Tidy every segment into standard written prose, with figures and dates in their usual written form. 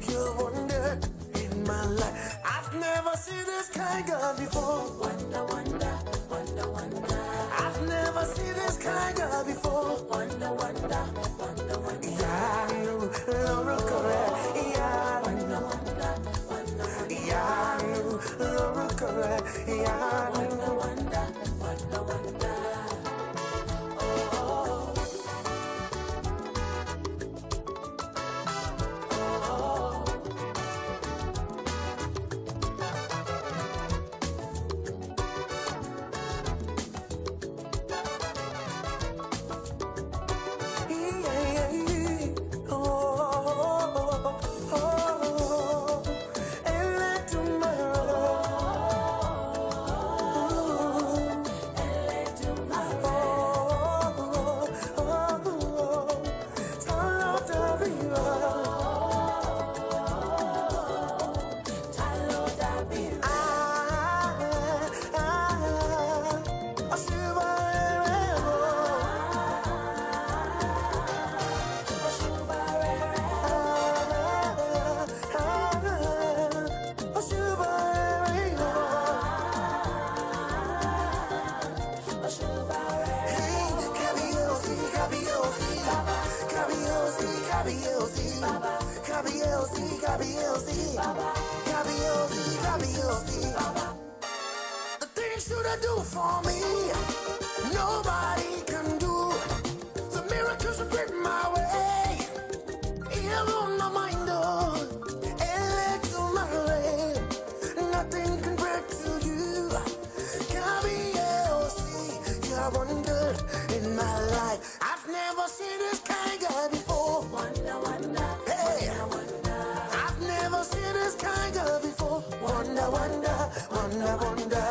you're a wonder in my life. I've never seen this kind girl before. Wonder, wonder, wonder, wonder. I've never seen this kind girl before. Wonder, wonder, wonder, wonder. Yeah, you look correct. Yeah, wonder, wonder, wonder. Yeah, you look correct. Yeah, wonder, wonder, wonder, wonder. The things you do for me, nobody can do. The miracles you bring my way, you on my mind, oh, and to my way. Nothing can break to you. K-B-L-C, you're a wonder in my life. I've never seen this kind girl before. Wonder, wonder, hey, wonder. I've never seen this kind girl before. Wonder, wonder, wonder, wonder.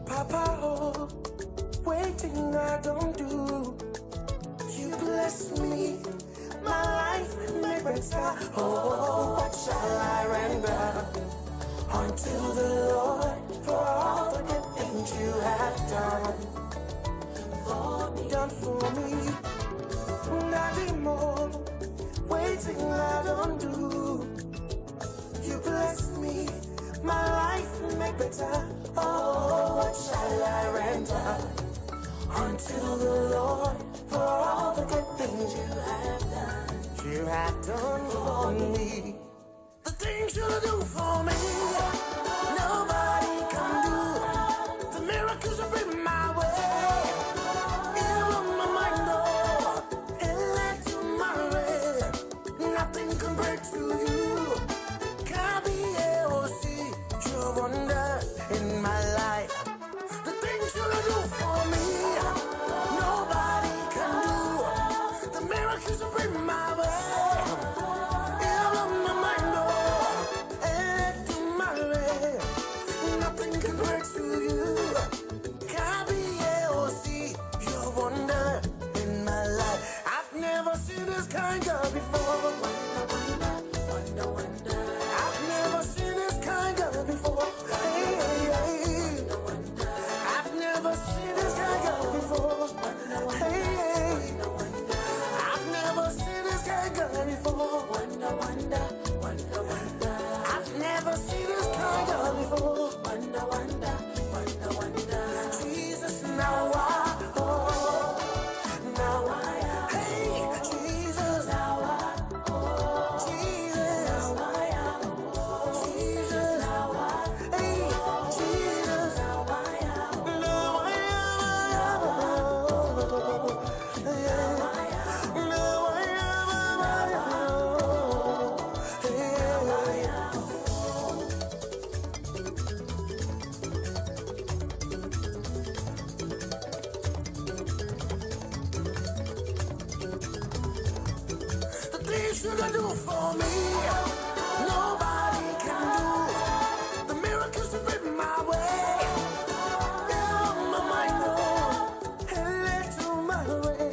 Papa, oh, waiting I don't do. You bless me, my life make better. Oh, what shall I render unto the Lord for all the good things you have done for me, done for me? Nothing more, waiting I don't do. You bless me, my life make better. Oh, what shall I render unto the Lord for all the good things you have done? You have done for me. The things you do for me, nobody can do. The miracles you bring my way, you on my mind, oh, and led to my way. Nothing can break through you. K-B-L-C, you're a wonder in my life. The things you do for me, nobody can do. The miracles you bring my way, you on my mind, oh, and to my way. you can do for me, nobody can do. The miracles you bring my way, yeah, my mind know, and led to my way.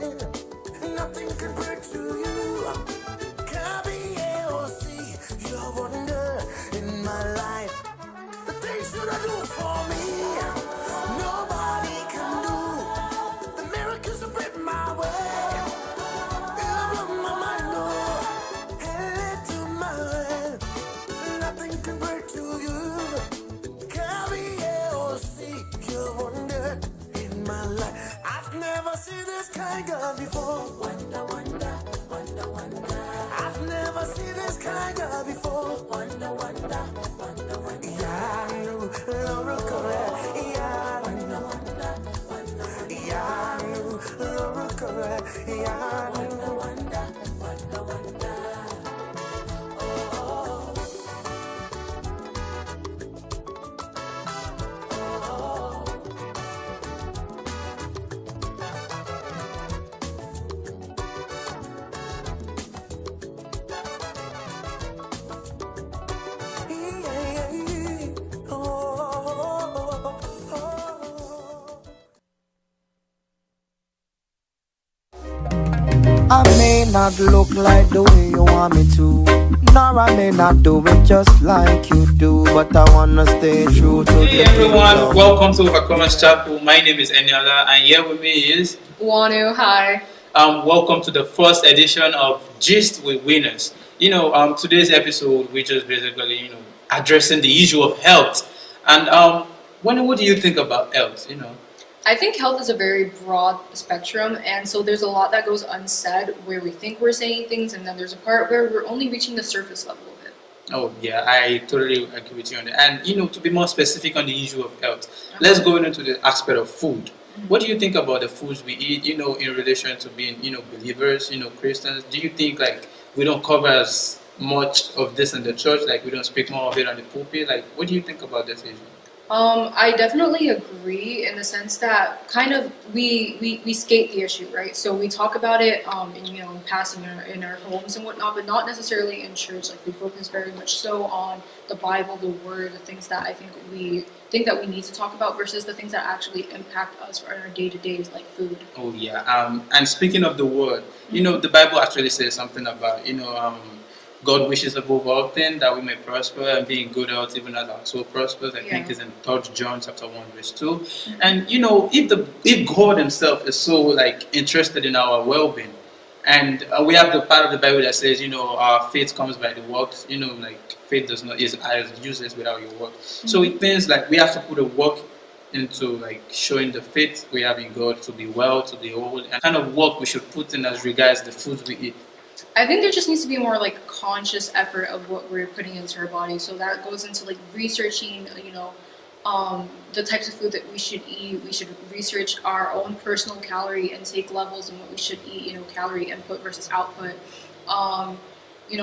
Nothing compared to you. KBAOC, you're a wonder in my life. The things you do for me, nobody can do. The miracles you bring my way, you blow my mind, oh, and led to my way. Nothing compared to you. KBAOC, you're a wonder in my life. I've never seen this kind of before. Wonder, wonder, wonder, wonder. I've never seen this kind of before. Wonder, wonder, wonder, wonder. Yeah, I knew Laura correct. Yeah, wonder, wonder, wonder. Yeah, I knew Laura correct. Yeah, wonder, wonder, wonder, wonder. I may not look like the way you want me to, nor I may not do it just like you do, but I wanna stay true to Hey everyone, welcome to Overcomers Chapel. My name is Eniola, and here with me is Wanu. Hi. welcome to the first edition of Gist with Winners. Today's episode, we're just basically, addressing the issue of health. And Wanu, what do you think about health? I think health is a very broad spectrum, and so there's a lot that goes unsaid where we think we're saying things, and then there's a part where we're only reaching the surface level of it. Oh yeah, I totally agree with you on that. And to be more specific on the issue of health, let's go into the aspect of food. What do you think about the foods we eat, in relation to being, believers, Christians? Do you think like we don't cover as much of this in the church, like we don't speak more of it on the pulpit? Like, what do you think about this issue? I definitely agree in the sense that kind of we skate the issue, right? So we talk about it in passing in our homes and whatnot, but not necessarily in church. Like we focus very much so on the Bible, the Word, the things that I think we need to talk about versus the things that actually impact us in our day-to-days, like food. Oh yeah. And speaking of the Word, the Bible actually says something about God wishes above all things that we may prosper and be in good health, even as our soul prospers. I think it's in 3 John chapter 1 verse 2. Mm-hmm. And if God Himself is so like interested in our well-being, and we have the part of the Bible that says our faith comes by the works. Like faith is useless without your work. Mm-hmm. So it means like we have to put a work into like showing the faith we have in God to be well, to be whole, and kind of work we should put in as regards the foods we eat. I think there just needs to be more like conscious effort of what we're putting into our body. So that goes into like researching, the types of food that we should eat. We should research our own personal calorie intake levels and what we should eat, calorie input versus output.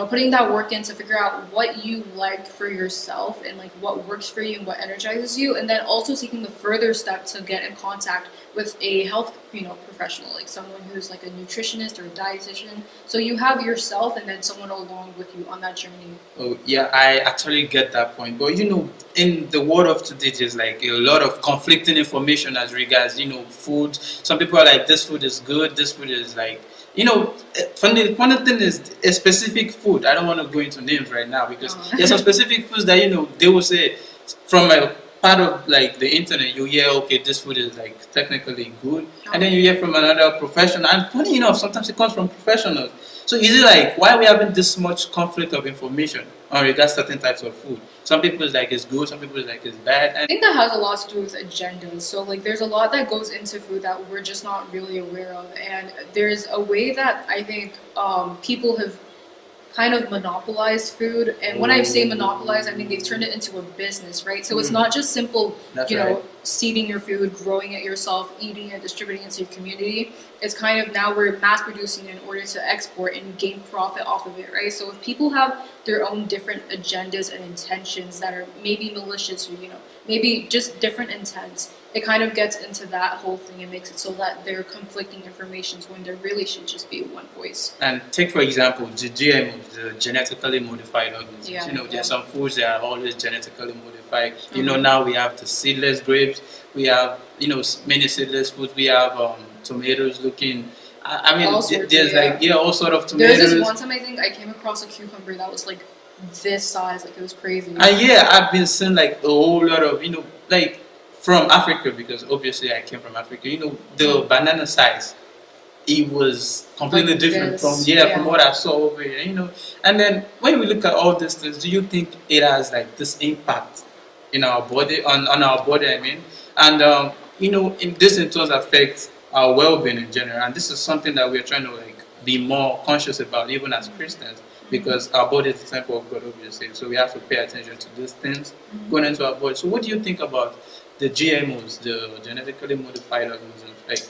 Putting that work in to figure out what you like for yourself and like what works for you and what energizes you, and then also taking the further step to get in contact with a health professional, like someone who's like a nutritionist or a dietitian, so you have yourself and then someone along with you on that journey. Oh yeah, I actually get that point, but in the world of today there's like a lot of conflicting information as regards food. Some people are like, this food is good, this food is like funny thing is a specific food. I don't want to go into names right now because there's some specific foods that they will say from a part of like the internet you hear, okay, this food is like technically good, and then you hear from another professional, and funny enough sometimes it comes from professionals. So is it like why we having this much conflict of information on regards certain types of food? Some people is like it's good, some people is like it's bad. And I think that has a lot to do with agendas. So like there's a lot that goes into food that we're just not really aware of, and there's a way that I think people have kind of monopolized food. And when I say monopolize, I mean they've turned it into a business, right? So it's not just simple, seeding your food, growing it yourself, eating it, distributing it to your community. It's kind of now we're mass producing it in order to export and gain profit off of it, right? So if people have their own different agendas and intentions that are maybe malicious or, maybe just different intents, it kind of gets into that whole thing and makes it so that they're conflicting informations when there really should just be one voice. And take for example the GMOs, the genetically modified organisms. Yeah, There's some foods that are always genetically modified. Now we have the seedless grapes, we have many seedless foods, we have tomatoes looking. I mean, All sorts there's all sort of There's tomatoes. this one time I think I came across a cucumber that was like this size, like it was crazy. And yeah, I've been seeing like a whole lot of like from Africa, because obviously I came from Africa. The banana size, it was completely Like different this, from yeah. from what I saw over here. And then when we look at all these things, do you think it has like this impact in our body, on our body? I mean, and in this in turn affects our well-being in general, and this is something that we're trying to like be more conscious about, even as Christians, because our body is the temple of God, obviously. So we have to pay attention to these things going into our body. So what do you think about the GMOs, the genetically modified organisms? Like,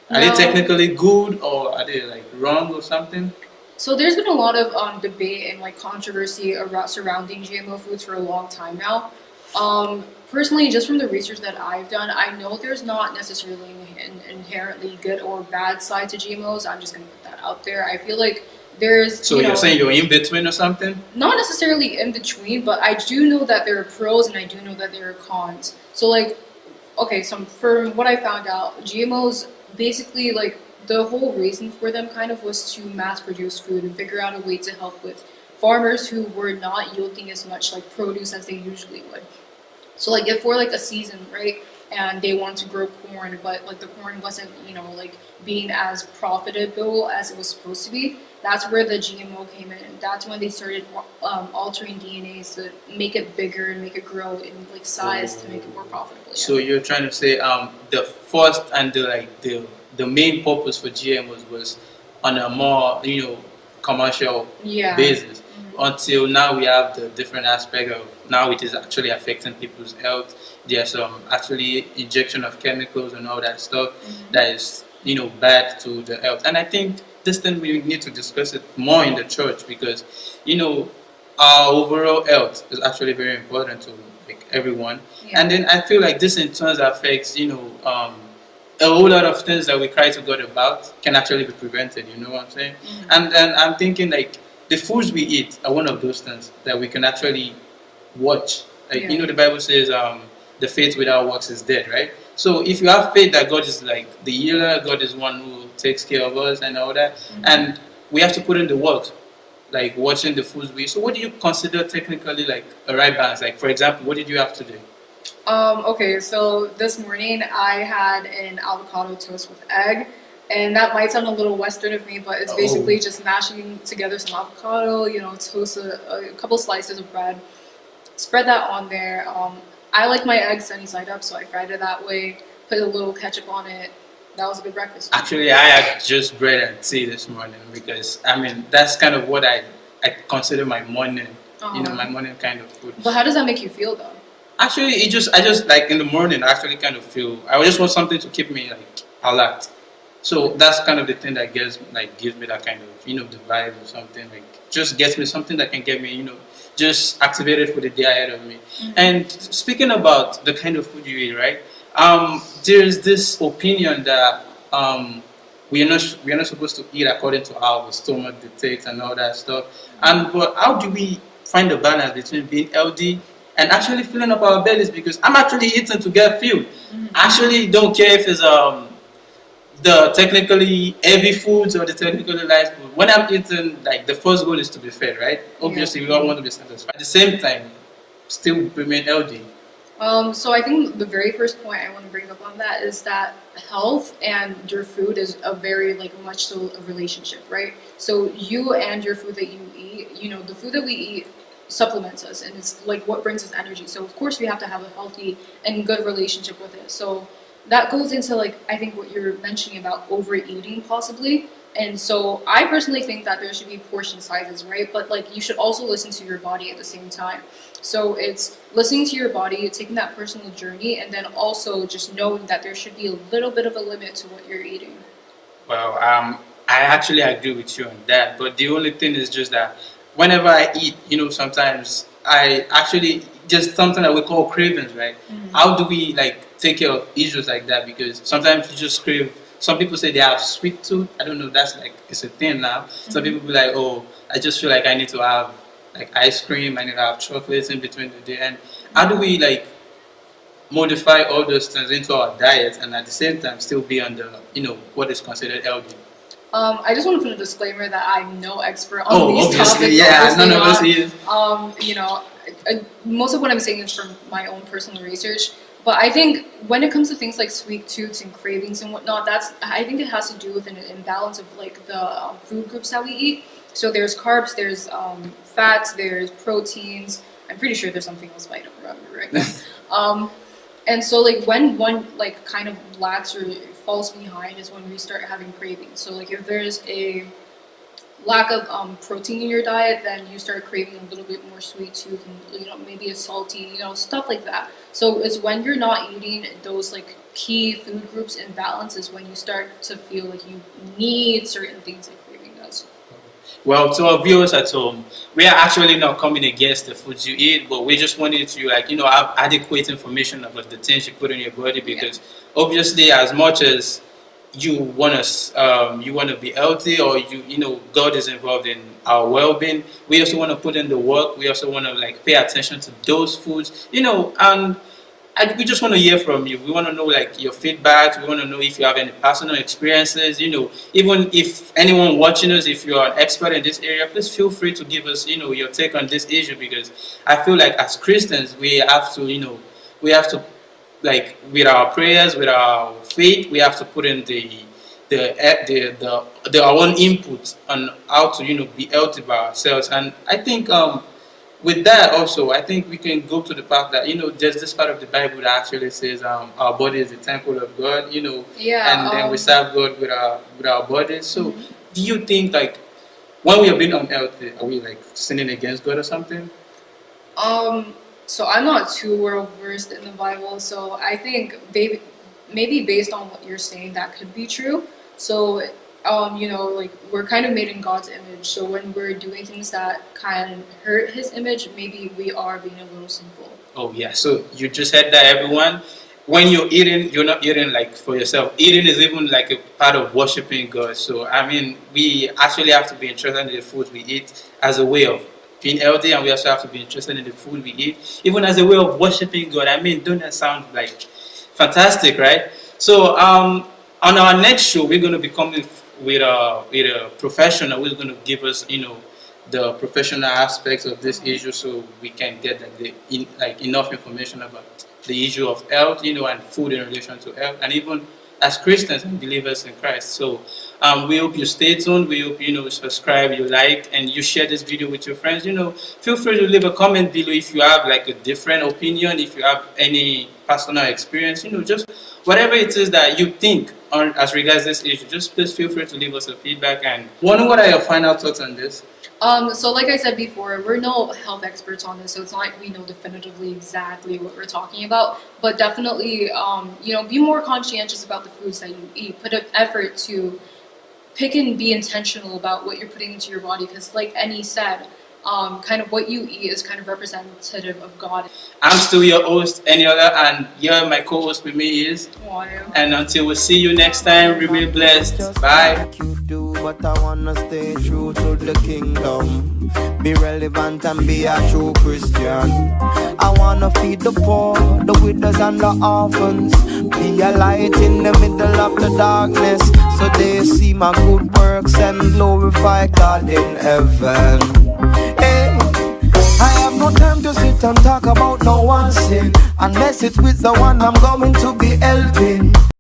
are they Well- technically good, or are they like wrong or something? So there's been a lot of debate and like controversy surrounding GMO foods for a long time now. Personally, just from the research that I've done, I know there's not necessarily an inherently good or bad side to GMOs. I'm just going to put that out there. I feel like there's, So you're saying you're in between or something? not necessarily in between, but I do know that there are pros and I do know that there are cons. So like, okay, so from what I found out, GMOs basically like the whole reason for them kind of was to mass produce food and figure out a way to help with farmers who were not yielding as much like produce as they usually would. So like if for like a season, right, and they wanted to grow corn, but like the corn wasn't, like being as profitable as it was supposed to be, that's where the GMO came in. And that's when they started altering DNAs to make it bigger and make it grow in like size to make it more profitable. Yeah. So you're trying to say the first and the main purpose for GMOs was on a more commercial Yeah. basis, until now we have the different aspect of now it is actually affecting people's health. There's some actually injection of chemicals and all that stuff that is bad to the health. And I think this thing we need to discuss it more in the church, because our overall health is actually very important to like everyone. Yeah. And then I feel like this in turn affects a whole lot of things that we cry to God about can actually be prevented. You know what I'm saying? And then I'm thinking like the foods we eat are one of those things that we can actually watch. Like Yeah. the Bible says the faith without works is dead, right? So if you have faith that God is like the healer, God is one who takes care of us and all that, and we have to put in the work, like watching the foods we eat. So what do you consider technically like a right balance? Like for example, what did you have today? Okay, so this morning I had an avocado toast with egg, and that might sound a little Western of me, but it's basically just mashing together some avocado, toast a couple slices of bread, spread that on there. I like my eggs sunny side up, so I fried it that way, put a little ketchup on it. That was a good breakfast. Actually, I had just bread and tea this morning, because I mean that's kind of what I consider my morning, my morning kind of food. But how does that make you feel though? Actually, I just like in the morning I actually kind of feel I just want something to keep me like alert. So that's kind of the thing that gives me that kind of the vibe or something, like just gets me something that can get me just activated for the day ahead of me. And speaking about the kind of food you eat, right? There's this opinion that we are not supposed to eat according to how the stomach dictates and all that stuff. But how do we find the balance between being healthy and actually filling up our bellies? Because I'm actually eating to get filled. I actually don't care if it's the technically heavy foods or the technically light food. When I'm eating, like the first goal is to be fed, right? Obviously, we all want to be satisfied. At the same time, still remain healthy. So I think the very first point I want to bring up on that is that health and your food is a very much so a relationship, right? So you and your food that you eat, the food that we eat supplements us, and it's like what brings us energy. So of course we have to have a healthy and good relationship with it. So that goes into I think what you're mentioning about overeating possibly. And so I personally think that there should be portion sizes, right? But you should also listen to your body at the same time. So it's listening to your body, taking that personal journey, and then also just knowing that there should be a little bit of a limit to what you're eating. Well, I actually agree with you on that. But the only thing is just that whenever I eat, sometimes I actually just something that we call cravings, right? How do we like take care of issues like that? Because sometimes you just crave. Some people say they have sweet tooth. I don't know. That's like it's a thing now. Some people be like, oh, I just feel like I need to have like ice cream. I need to have chocolates in between the day. And how do we like modify all those things into our diet and at the same time still be on the what is considered healthy? I just want to put a disclaimer that I'm no expert on Oh, these obviously, topics. yeah, Obviously none of us not. is. Most of what I'm saying is from my own personal research. But I think when it comes to things like sweet tooths and cravings and whatnot, I think it has to do with an imbalance of like the food groups that we eat. So there's carbs, there's fats, there's proteins. I'm pretty sure there's something else, but I don't remember right now. And so like when one like kind of lacks or falls behind is when we start having cravings. So like if there's a lack of protein in your diet, then you start craving a little bit more sweet tooth and maybe a salty, stuff like that. So it's when you're not eating those like key food groups in balance is when you start to feel like you need certain things like craving does. Well, to our viewers at home, we are actually not coming against the foods you eat, but we just wanted to have adequate information about the things you put in your body because obviously as much as you want to be healthy or God is involved in our well-being, we also want to put in the work. We also want to like pay attention to those foods, and we just want to hear from you. We want to know like your feedback. We want to know if you have any personal experiences. Even if anyone watching us, if you're an expert in this area, please feel free to give us your take on this issue because I feel like as Christians we have to like with our prayers, with our faith, we have to put in our own input on how to be healthy by ourselves. And I think with that also, I think we can go to the part that there's this part of the Bible that actually says our body is the temple of God, and then we serve God with our bodies. So do you think like when we are being unhealthy, are we like sinning against God or something? So I'm not too well versed in the Bible, so I think maybe based on what you're saying, that could be true. So, like we're kind of made in God's image. So when we're doing things that kind of hurt His image, maybe we are being a little sinful. Oh yeah. So you just said that, everyone. When you're eating, you're not eating like for yourself. Eating is even like a part of worshiping God. So I mean, we actually have to be interested in the food we eat as a way of being healthy, and we also have to be interested in the food we eat, even as a way of worshiping God. I mean, don't that sound like fantastic, right? So on our next show, we're going to be coming with a professional who's going to give us, the professional aspects of this issue, so we can get enough information about the issue of health, and food in relation to health, and even as Christians and believers in Christ. So we hope you stay tuned. We hope you subscribe, you like, and you share this video with your friends. Feel free to leave a comment below if you have like a different opinion, if you have any personal experience, just whatever it is that you think on as regards this issue. Just please feel free to leave us a feedback. And what are your final thoughts on this? So like I said before, we're no health experts on this, so it's not like we know definitively exactly what we're talking about, but definitely, be more conscientious about the foods that you eat. Put an effort to pick and be intentional about what you're putting into your body, because like Annie said, kind of what you eat is kind of representative of God. I'm still your host, Eniola, and here my co-host with me is Wanu. And until we see you next time, remain blessed. Bye. But I wanna stay true to the kingdom, be relevant and be a true Christian. I wanna feed the poor, the widows and the orphans, be a light in the middle of the darkness, so they see my good works and glorify God in heaven. Hey, I have no time to sit and talk about no one sin, unless it's with the one I'm going to be helping.